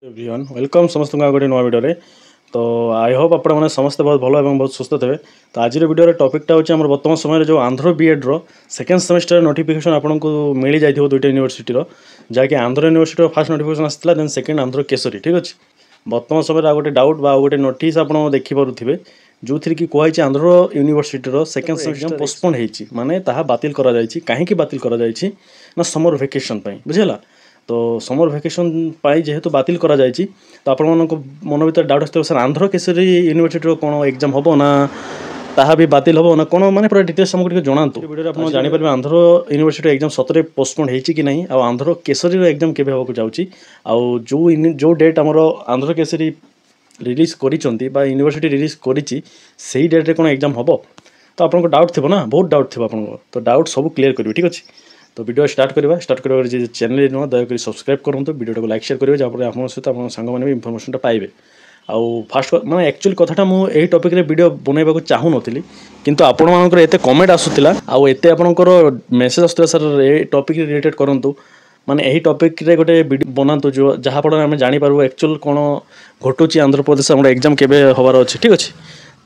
Everyone welcome समस्त गोटे नुआ वीडियो तो आई होप आपण मैंने समस्ते बहुत भल और बहुत सुस्थ थे। तो आज वीडियो टॉपिकटा हूँ वर्तमान समय जो Andhra BEd second semester notification आपको मिल जाइए दुईटा यूनिवर्सिटी जहाँकि आंध्र यूनिवर्सिटी फास्ट नोटिफिकेशन आसाला देन सेकेंड आंध्र केसरी ठीक अच्छे। वर्तमान समय गोटे डाउट बा गोटे नोटिस आप देखिपे जो थी कि कहुई Andhra university second semester postpone होती माने ताहा बातिल करा जायछि। काहेकि बातिल करा जायछि ना समर वेकेशन बुझेगा। तो समर वेकेशन जेहेतु बातिल करा जायछि तो आपण मन भर डाउट आसो सर आंध्र केसरी यूनिवर्सिटी कौन एग्जाम हम ना ताहा भी बातिल हम ना कौन मैंने पूरा डिटेल्स आमको जनातु वीडियो आप जापर आंध्र यूनिवर्सिटी एग्जाम सतरे पोस्टपोन होती कि नहीं आ आंध्र केसरी एग्जाम केबे होगा जाऊँगी आउ जो डेट आमर आंध्र केसरी रिलीज करिसेंती बा यूनिवर्सिटी रिलीज करिछि सेही डेट रे कोन एग्जाम हबो तो आपनको डाउट थिबो ना बहुत डाउट थिबो आपनको तो डाउट सब क्लियर करबी ठीक अछि। तो वीडियो स्टार्ट करवा जे चैनल नुआ दयाकोरी सब्सक्राइब करूँ वीडियो को लाइक शेयर करेंगे जहाँपर आप सहित आप सांग इनफर्मेशन पाइबे। आउ फास्ट मैं एक्चुअली कथाटा मुझे टॉपिक रे वीडियो बनवाक चाहू नी किंतु आपण मानकर एते कमेंट आसूला आउ एते आपनकर मेसेज आसूला सर ए टॉपिक रिलेटेड करंतु माने यही टॉपिक रे गोटे वीडियो बनातु जो जहाँ फल आम जापर एक्चुअल कौन घटुची आंध्र प्रदेश आम एग्जाम केबे हबार अच्छे ठीक अच्छे।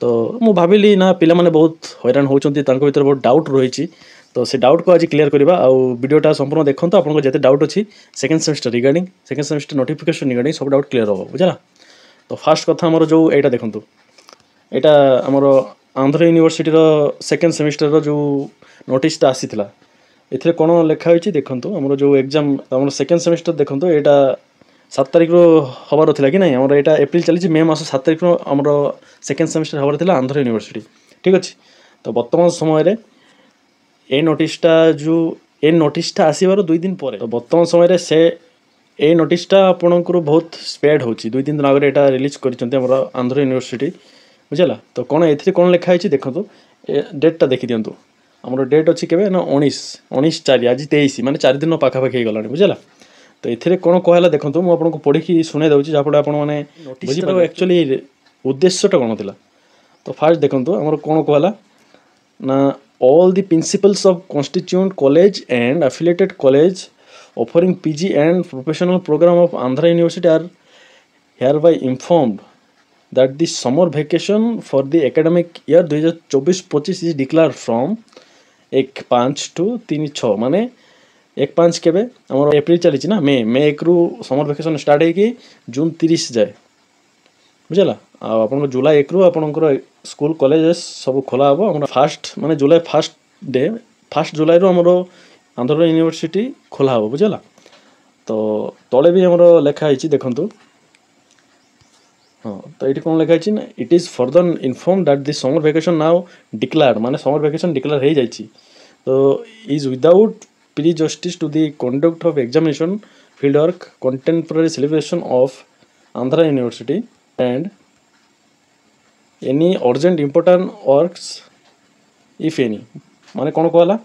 तो मुझे भाविली ना पिला माने बहुत हैरान होती भर बहुत डाउट रही तो से डाउट को आज क्लियर करवा आउ वीडियोटा संपूर्ण देखो आपको जिते डाउट अच्छी second semester regarding second semester notification regarding सब डाउट क्लियर हो बुझा। तो फास्ट कथा आमर जो यहाँ देखूँ यहाँ आमर आंध्र यूनिवर्सिटी सेकेंड सेमेस्टर जो नोटिसटा आसीला एथे कौन लिखाई देखूँ आमर जो एग्जाम आम सेकेंड सेमेस्टर देखूँ यहाँ 7 तारिख हबार था कि नहीं आमर यहाँ एप्रिल चली मे मास 7 तारिख आमर सेकेंड सेमेस्टर हबार था आंध्र यूनिवर्सिटी ठीक अच्छे। तो वर्तमान समय ए नोटिसटा जो ए नोटिसटा आसबार 2 दिन पर तो वर्तमान समय से ए नोटिसटा आपंकर बहुत स्प्रेड हो 2-3 दिन आगे यहाँ रिलीज कर आंध्र यूनिवर्सिटी बुझेगा। तो कौन ए कौन लिखाई देखो डेटा देखी दिंतु आमर डेट अच्छी के ना 19/4 आज 23 माने 4 दिन पाखापाखि गला बुझेगा। तो ये कौन कहला देखो मुझे आपको पढ़ी शुणे दूसरी जहाँफल आपने बुझीपारे एक्चुअली उद्देश्यटा कौन था। तो फास्ट देखो आमर कौन कहला ना all the principals of constituent college and affiliated college offering PG and professional program of Andhra University are hereby informed that the summer vacation for the academic year 2024-25 is declared from 1/5 to 3/6 माने 1/5 केबे हमर April चली ना मे 1 रु summer vacation start है जून 30 जाए बुझेगा। आप जुलाई 1 रु आपंकर स्कूल कॉलेज सब खोला हम फास्ट माने जुलाई फर्स्ट जुलाई आमर आंध्र यूनिवर्सिटी खोला हम बुझेगा। तो तले भी आमर लिखाई देखूँ हाँ तो ये कौन लिखाई ना it is further inform that the summer vacation now declare माने समर वेकेशन डिक्लेयर हो जाए तो is without prejudice to the conduct of examination field work contemporary celebration of Andhra university and any urgent important works if any माने कौन कहला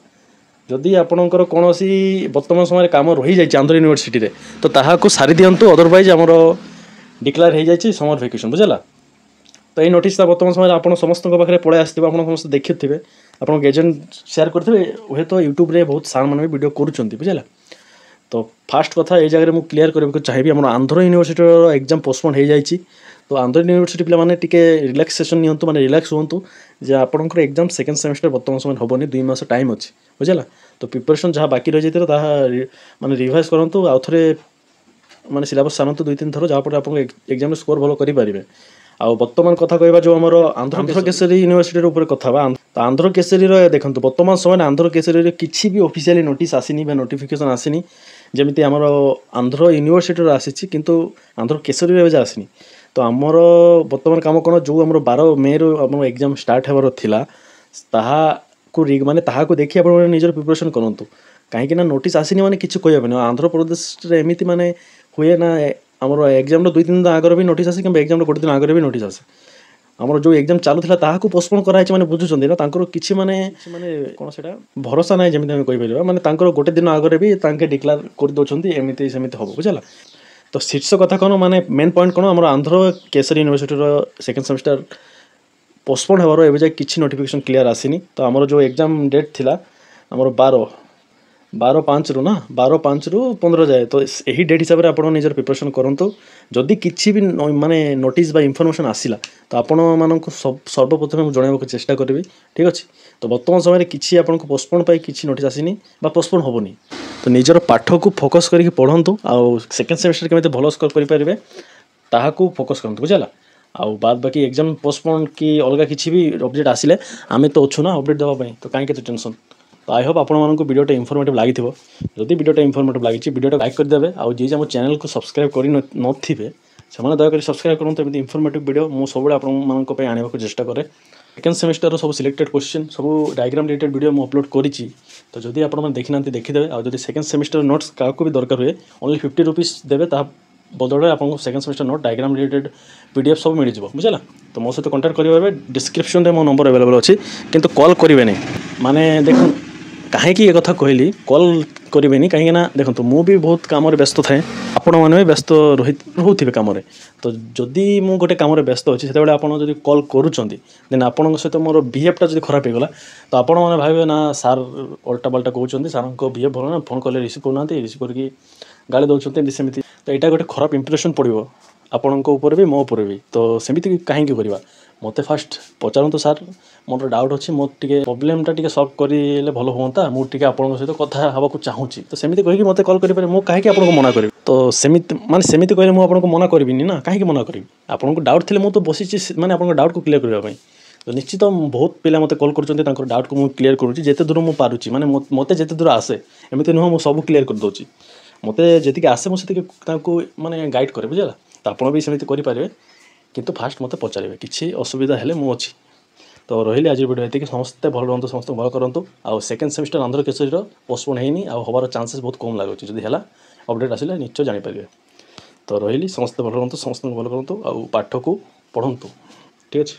जदि आपणकर कौन वर्तमान समय कम रही जाए आंध्र यूनिवर्सिटी रे तो ताहाको सारी दिंतु अदरवाइज आमर डिक्लेयर हो जाए समर वेकेशन बुझेगा। तो ये नोटिस वर्तमान समय आप समस्त पाखे पड़े आस समस्त देखिए आप एजेंट शेयर करेंगे हे तो यूट्यूब रे बहुत सार मैंने वीडियो करुँच बुझेगा। तो फास्ट कथा ये जगह मुझे क्लियर करने चाहिए आम आंध्र यूनिवर्सिटी एग्जाम पोस्टपोन हो जाए तो आंध्र यूनिवर्सिटी पे मैंने टिके रिलैक्सेशन नियंतु माने रिलैक्स होंतु जे आपनकर एग्जाम सेकेंड सेमेस्टर वर्तमान समय होबनी 2 मास टाइम अच्छे बुझेगा। तो प्रिपरेशन जहाँ बाकी रही जाता माने रिवाइज करूँ आउ थे माने सिलेबस सारतु 2-3 थर जहाँपर आप एग्जाम स्कोर भल करेंगे। आ वर्तमान कथा कहवा जो आमर आंध्र केसरी यूनिवर्सिटी कथा तो आंध्र केसरी देखो वर्तमान समय आंध्र केसरी किसी भी ऑफिशियली नोटिस आसीनी नोटिफिकेशन आसीनी जमी आमर आंध्र यूनिवर्सिटी आसी किंतु आंध्र केसरी आसीनी। तो आमर वर्तमान काम कौन जो आम 12 मे रु एग्जाम स्टार्ट होबार थिला माने ताहाको देखि आप निजर प्रिपरेशन करूँ कहीं नोटिस आसीनी माने किसी कहबे आंध्र प्रदेश एमती माने हुए ना आमर एग्जाम 2-3 दिन आगे भी नोटिस आसे कि एग्जाम 1 दिन आगे भी नोटिस आसे आमर जो एग्जाम चालूला ताहाको पोस्टपोन कराई माने बुझुचंदी ना तांकर किछि माने कोन सेटा भरोसा नै जेमिति हम कहि परिबा माने तांकर 1 दिन आगे भी तांके डिक्लेयर कर दोछंदी एमिति सेमिति हबो बुझला। तो शीर्ष कथा कौन माने मेन पॉइंट कौन आमर Andhra Kesari university second semester postpone होबार एबे जाय किछि नोटिफिकेशन क्लियर आसीनी। तो आमर जो एग्जाम डेट थिला आमर 12 12/5 ନା 12/5 15 ଯାଏ ତ ଏହି ଡେଟ୍ ହିସାବରେ ଆପଣ ନିଜର ପ୍ରିପାରେସନ୍ କରନ୍ତୁ। ଯଦି କିଛି ବି ମାନେ ନୋଟିସ୍ ବା ଇନଫର୍ମେସନ୍ ଆସିଲା ତ ଆପଣମାନଙ୍କୁ ସର୍ବପ୍ରଥମେ ମୁଁ ଜଣାଇବାକୁ ଚେଷ୍ଟା କରିବି। ଠିକ୍ ଅଛି। ତ ବର୍ତ୍ତମାନ ସମୟରେ କିଛି ଆପଣଙ୍କୁ ପୋଷ୍ଟପୋନ୍ ପାଇଁ କିଛି ନୋଟିସ୍ ଆସିନି ବା ପୋଷ୍ଟପୋନ୍ ହେବନି। ତ ନିଜର ପାଠକୁ ଫୋକସ୍ କରିକି ପଢ଼ନ୍ତୁ ଆଉ ସେକେଣ୍ଡ ସେମିଷ୍ଟର କେମିତି ଭଲ ସ୍କୋର କରିପାରିବେ ତାହାକୁ ଫୋକସ୍ କରନ୍ତୁ ବୁଝିଲା। ଆଉ ବାଦ ବାକି ଏକ୍ଜାମ୍ ପୋଷ୍ଟପୋନ୍ କି ଅଲଗା କିଛି ବି ଅପଡେଟ୍ ଆସିଲେ ଆମେ ତ ଅଛୁ ନା ଅପଡେଟ୍ ଦେବା ପାଇଁ। ତ କାହିଁକି ଏତେ ଟେନସନ୍। ତ ଆଇ ହୋପ୍ ଆପଣମାନଙ୍କୁ ଭିଡ଼ିଓଟା ଇନଫର୍ମେଟିଭ୍ ଲାଗିଥିବ। ଯଦି ଭିଡ଼ିଓଟା ଇନଫର୍ମେଟିଭ୍ ଲାଗିଛି ଭିଡ଼ିଓଟା ଲାଇକ୍ କରିଦେବେ ଆଉ ଯିଏ ଆମ ଚ୍ୟାନେଲକୁ ସବସ୍କ୍ରାଇବ୍ କରି ନଥିବେ ସେମାନେ ଦୟାକରି ସବସ୍କ୍ରାଇବ୍ କରନ୍ତୁ। ଏମିତି ଇନଫର୍ମେଟିଭ୍ ଭିଡ଼ିଓ ମୁଁ ସବୁବେଳେ ଆପଣମାନଙ୍କ ପାଇଁ ଆଣିବାକୁ ଚେଷ୍ଟା କରେ। ସେକେଣ୍ଡ ସେମିଷ୍ଟରର ସବୁ ସିଲେକ୍ଟେଡ୍ କ୍ୱେଶ୍ଚିନ୍ ସବୁ ଡାଇଗ୍ରାମ୍ ରିଲେଟେଡ୍ ଭିଡ଼ିଓ ମୁଁ ଅପଲୋଡ଼ କରିଛି। ତ ଯଦି ଆପଣମାନେ ଦେଖିନାହାନ୍ତି ଦେଖିଦେବେ। ଆଉ ଯଦି ସେକେଣ୍ଡ ସେମିଷ୍ଟର ନୋଟ୍ସ କାହାକୁ ବି ଦରକାର ହୁଏ ଓନ୍ଲି 50 ରୁପିସ୍ ଦେବେ। ତାହା ବଦଳରେ ଆପଣଙ୍କୁ second semester note diagram related PDF ସବୁ ମିଳିଯିବ ବୁଝିଲା। ତ ମୋ ସହିତ କଣ୍ଟାକ୍ଟ କରିପାରିବେ। ଡିସ୍କ୍ରିପ୍ସନ୍ରେ ମୋ ନମ୍ବର ଆଭେଲେବଲ୍ ଅଛି କିନ୍ତୁ କଲ୍ କରିବେନି। ମାନେ ଦେଖନ୍ତୁ କାହିଁକି ଏ କଥା କହିଲି କଲ୍ କରିବେନି କାହିଁକିନା ଦେଖନ୍ତୁ ମୁଁ ବି ବହୁତ କାମରେ ବ୍ୟସ୍ତ ଥାଏ। ଆପଣମାନେ ବି ବ୍ୟସ୍ତ ରହୁଥିବେ କାମରେ। ତ ଯଦି ମୁଁ ଗୋଟେ କାମରେ ବ୍ୟସ୍ତ ଅଛି ସେତେବେଳେ ଆପଣ ଯଦି କଲ୍ କରୁଛନ୍ତି ଦେନ୍ ଆପଣଙ୍କ ସହିତ ମୋର ବିହେଭ୍ଟା ଯଦି ଖରାପ ହେଇଗଲା ତ ଆପଣମାନେ ଭାବିବେ ନା ସାର୍ ଓଲଟା ପାଲଟା କହୁଛନ୍ତି ସାର୍ଙ୍କ ବିହେଭ୍ ଭଲ ନା ଫୋନ୍ କଲେ ରିସିଭ୍ କରୁନାହାନ୍ତି ରିସିଭ୍ କରିକି ଗାଳି ଦେଉଛନ୍ତି ଏମିତି ସେମିତି। ତ ଏଇଟା ଗୋଟେ ଖରାପ ଇମ୍ପ୍ରେସନ୍ ପଡ଼ିବ ଆପଣଙ୍କ ଉପରେ ବି ମୋ ଉପରେ ବି। ତ ସେମିତି କାହିଁକି କରିବା ମୋତେ ଫାଷ୍ଟ ପଚାରନ୍ତୁ ସାର୍ ମୋର ଡାଉଟ୍ ଅଛି ମୋର ଟିକେ ପ୍ରୋବ୍ଲେମ୍ଟା ଟିକେ ସଲ୍ଭ କରିଲେ ଭଲ ହୁଅନ୍ତା ମୁଁ ଟିକେ ଆପଣଙ୍କ ସହିତ କଥା ହେବାକୁ ଚାହୁଁଛି। ତ ସେମିତି କହିକି ମୋତେ କଲ୍ କରିପାରିବେ। ମୁଁ କାହିଁକି ଆପଣଙ୍କୁ ମନା କରିବି। ତ ସେମିତି କହିଲେ ମୁଁ ଆପଣଙ୍କୁ ମନା କରିବିନି ନା କାହିଁକି ମନା କରିବି। ଆପଣଙ୍କୁ ଡାଉଟ୍ ଥିଲେ ମୁଁ ତ ବସିଛି ମାନେ ଆପଣଙ୍କ ଡାଉଟ୍କୁ କ୍ଲିୟର୍ କରିବା ପାଇଁ। ତ ନିଶ୍ଚିତ ବହୁତ ପିଲା ମୋତେ କଲ୍ କରୁଛନ୍ତି ତାଙ୍କର ଡାଉଟ୍କୁ ମୁଁ କ୍ଲିୟର୍ କରୁଛି ଯେତେ ଦୂର ମୁଁ ପାରୁଛି। ମାନେ ମୋତେ ଯେତେ ଦୂର ଆସେ ଏମିତି ନୁହଁ ମୁଁ ସବୁ କ୍ଲିୟର୍ କରିଦେଉଛି। ମୋତେ ଯେତିକି ଆସେ ମୁଁ ସେତିକି ତାଙ୍କୁ ମାନେ ଗାଇଡ଼୍ କରେ ବୁଝିଲା। ତ ଆପଣ ବି ସେମିତି କରିପାରିବେ କିନ୍ତୁ ଫାଷ୍ଟ ମୋତେ ପଚାରିବେ କିଛି ଅସୁବିଧା ହେଲେ ମୁଁ ଅଛି। ତ ରହିଲି ଆଜି ଭିଡ଼ିଓ ଏତିକି। ସମସ୍ତେ ଭଲ ରୁହନ୍ତୁ ସମସ୍ତଙ୍କୁ ଭଲ କରନ୍ତୁ। ଆଉ ସେକେଣ୍ଡ ସେମିଷ୍ଟର ଆନ୍ଧ୍ରକେଶରୀର ପୋଷ୍ଟପୋନ୍ ହେଇନି ଆଉ ହେବାର ଚାନ୍ସେସ୍ ବହୁତ କମ୍ ଲାଗୁଛି। ଯଦି ହେଲା ଅପଡ଼େଟ୍ ଆସିଲେ ନିଶ୍ଚୟ ଜାଣିପାରିବେ। ତ ରହିଲି ସମସ୍ତେ ଭଲ ରୁହନ୍ତୁ ସମସ୍ତଙ୍କୁ ଭଲ କରନ୍ତୁ ଆଉ ପାଠକୁ ପଢ଼ନ୍ତୁ। ଠିକ୍ ଅଛି।